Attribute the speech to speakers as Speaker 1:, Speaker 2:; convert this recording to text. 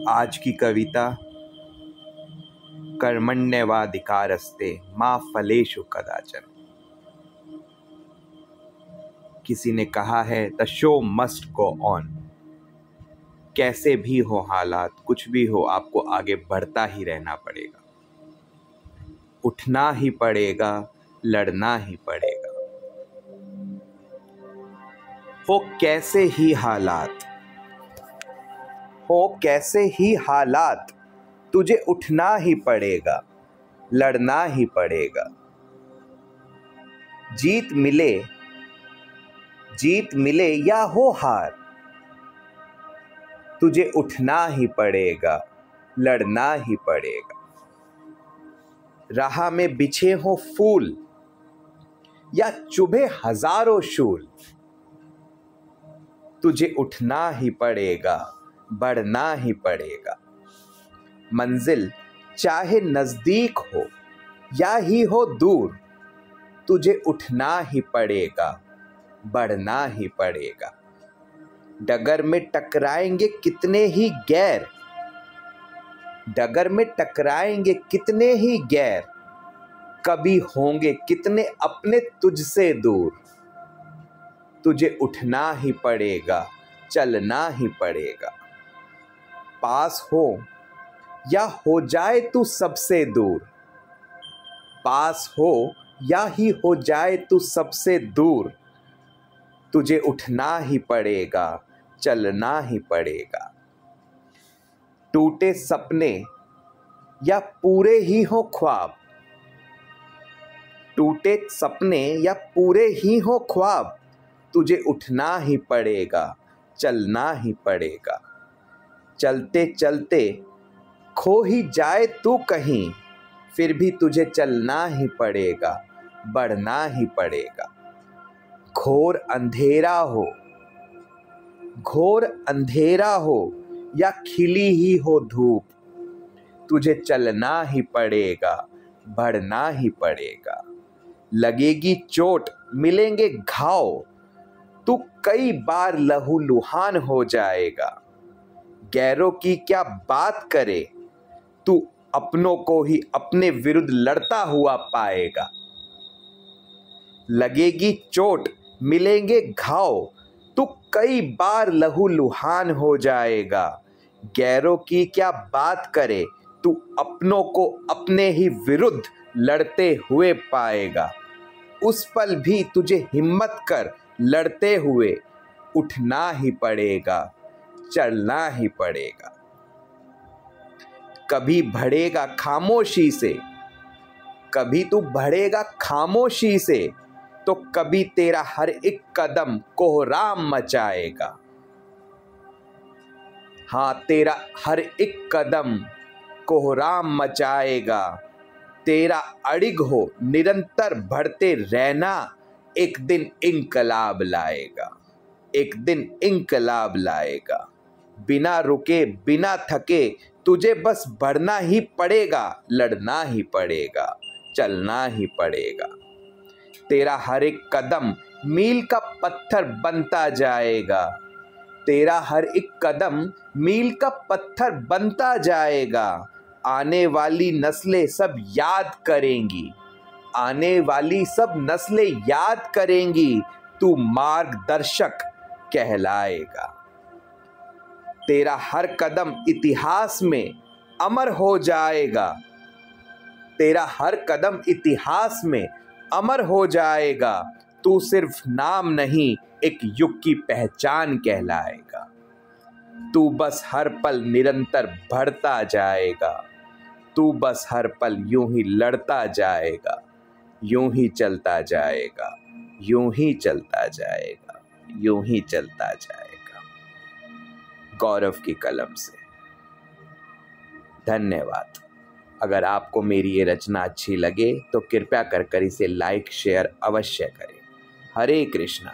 Speaker 1: आज की कविता कर्मण्येवाधिकारस्ते मा फलेषु कदाचन। किसी ने कहा है the show must go on. कैसे भी हो हालात, कुछ भी हो, आपको आगे बढ़ता ही रहना पड़ेगा, उठना ही पड़ेगा, लड़ना ही पड़ेगा। हो कैसे ही हालात, हो कैसे ही हालात, तुझे उठना ही पड़ेगा, लड़ना ही पड़ेगा। जीत मिले या हो हार, तुझे उठना ही पड़ेगा, लड़ना ही पड़ेगा। राह में बिछे हो फूल या चुभे हजारों शूल, तुझे उठना ही पड़ेगा, बढ़ना ही पड़ेगा। मंजिल चाहे नजदीक हो या ही हो दूर, तुझे उठना ही पड़ेगा, बढ़ना ही पड़ेगा। डगर में टकराएंगे कितने ही गैर, डगर में टकराएंगे कितने ही गैर, कभी होंगे कितने अपने तुझसे दूर, तुझे उठना ही पड़ेगा, चलना ही पड़ेगा। पास हो या हो जाए तू सबसे दूर, पास हो या ही हो जाए तू सबसे दूर, तुझे उठना ही पड़ेगा, चलना ही पड़ेगा। टूटे सपने या पूरे ही हो ख्वाब, टूटे सपने या पूरे ही हो ख्वाब, तुझे उठना ही पड़ेगा, चलना ही पड़ेगा। चलते चलते खो ही जाए तू कहीं, फिर भी तुझे चलना ही पड़ेगा, बढ़ना ही पड़ेगा। घोर अंधेरा हो या खिली ही हो धूप, तुझे चलना ही पड़ेगा, बढ़ना ही पड़ेगा। लगेगी चोट, मिलेंगे घाव, तू कई बार लहूलुहान हो जाएगा। गैरों की क्या बात करे, तू अपनों को ही अपने विरुद्ध लड़ता हुआ पाएगा। लगेगी चोट, मिलेंगे घाव, तू कई बार लहूलुहान हो जाएगा। गैरों की क्या बात करे, तू अपनों को अपने ही विरुद्ध लड़ते हुए पाएगा। उस पल भी तुझे हिम्मत कर लड़ते हुए उठना ही पड़ेगा, चलना ही पड़ेगा। कभी बढ़ेगा खामोशी से, कभी तू बढ़ेगा खामोशी से, तो कभी तेरा हर एक कदम कोहराम मचाएगा। हाँ, तेरा हर एक कदम कोहराम मचाएगा। तेरा अड़िग हो निरंतर बढ़ते रहना, एक दिन इंकलाब लाएगा, एक दिन इंकलाब लाएगा। बिना रुके बिना थके तुझे बस बढ़ना ही पड़ेगा, लड़ना ही पड़ेगा, चलना ही पड़ेगा। तेरा हर एक कदम मील का पत्थर बनता जाएगा, तेरा हर एक कदम मील का पत्थर बनता जाएगा। आने वाली नस्लें सब याद करेंगी, आने वाली सब नस्लें याद करेंगी, तू मार्गदर्शक कहलाएगा। तेरा हर कदम इतिहास में अमर हो जाएगा, तेरा हर कदम इतिहास में अमर हो जाएगा। तू सिर्फ नाम नहीं, एक युग की पहचान कहलाएगा। तू बस हर पल निरंतर बढ़ता जाएगा, तू बस हर पल यूं ही लड़ता जाएगा, यूं ही चलता जाएगा, यूं ही चलता जाएगा, यूं ही चलता जाएगा। गौरव की कलम से। धन्यवाद। अगर आपको मेरी ये रचना अच्छी लगे तो कृपया कर इसे लाइक शेयर अवश्य करें। हरे कृष्णा।